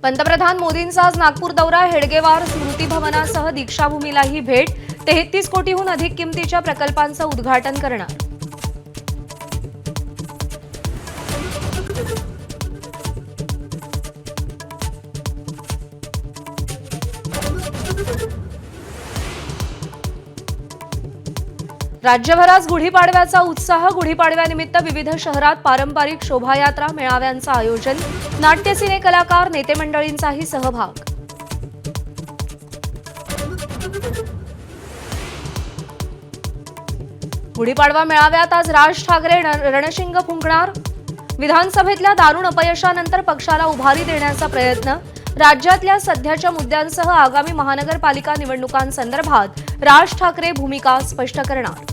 पंतप्रधान मोदींचा आज नागपूर दौरा, हेडगेवार स्मृती भवनासह दीक्षाभूमीलाही भेट। 33 कोटीहून अधिक किमतीच्या प्रकल्पांचं उद्घाटन करणार। राज्यभरात गुढीपाडव्याचा उत्साह। गुढीपाडव्यानिमित्त विविध शहरात पारंपरिक शोभायात्रा, मेळाव्यांचं आयोजन। नाट्य, सिने कलाकार, नेते मंडळींचाही सहभाग। गुढीपाडवा मेळाव्यात आज राज ठाकरे रणशिंग फुंकणार। विधानसभेतल्या दारुण अपयशानंतर पक्षाला उभारी देण्याचा प्रयत्न। राज्यातल्या सध्याच्या मुद्द्यांसह आगामी महानगरपालिका निवडणुकांसंदर्भात राज ठाकरे भूमिका स्पष्ट करणार।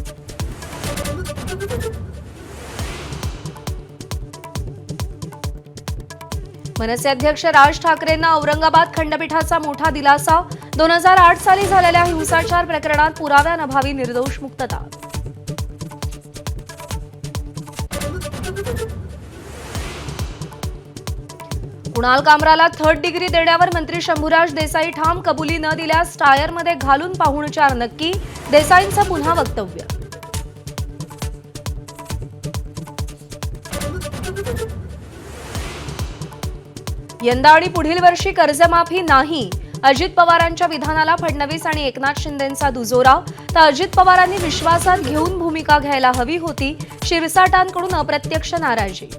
मनसे अध्यक्ष राज ठाकरेंना औरंगाबाद खंडपीठाचा मोठा दिलासा। 2008 साली झालेल्या हिंसाचार प्रकरणात पुराव्यांअभावी निर्दोष मुक्तता। कुणाल कामराला 3rd डिग्री देण्यावर मंत्री शंभूराज देसाई ठाम। कबुली न दिल्यास टायरमध्ये घालून पाहुणचार नक्की, देसाईंचं पुन्हा वक्तव्य। यंदा आणि पुढील वर्षी कर्जमाफी नाही, अजित पवारांच्या विधानाला फडणवीस आणि एकनाथ शिंदेंचा दुजोरा। तर अजित पवारांनी विश्वासात घेऊन भूमिका घ्यायला हवी होती, शिरसाटांकडून अप्रत्यक्ष नाराजी।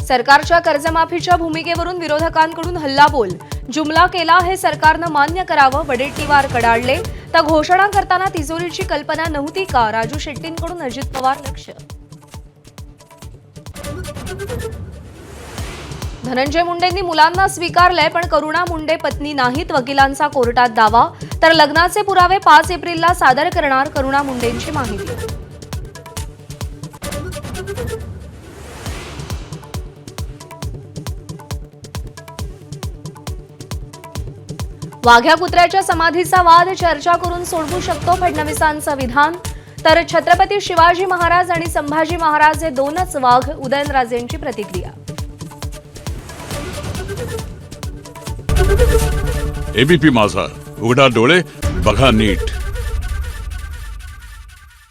सरकारच्या कर्जमाफीच्या भूमिकेवरून विरोधकांकडून हल्लाबोल। जुमला केला हे सरकारनं मान्य करावं, वडेट्टीवार कडाडले। तर घोषणा करताना तिजोरीची कल्पना नव्हती का, राजू शेट्टींकडून अजित पवार लक्ष। धनंजय मुंडेंनी मुलांना स्वीकारलंय, पण करुणा मुंडे पत्नी नाहीत, वकिलांचा कोर्टात दावा। तर लग्नाचे पुरावे 5 एप्रिलला सादर करणार, करुणा मुंडेंची माहिती। वाघ्या कुत्र्याच्या समाधीचा वाद चर्चा करून सोडवू शकतो, फडणवीसांचं विधान। तर छत्रपती शिवाजी महाराज आणि संभाजी महाराज हे 2च वाघ, उदयनराजेंची प्रतिक्रिया। एबीपी माझा, उघडा डोळे बघा नीट।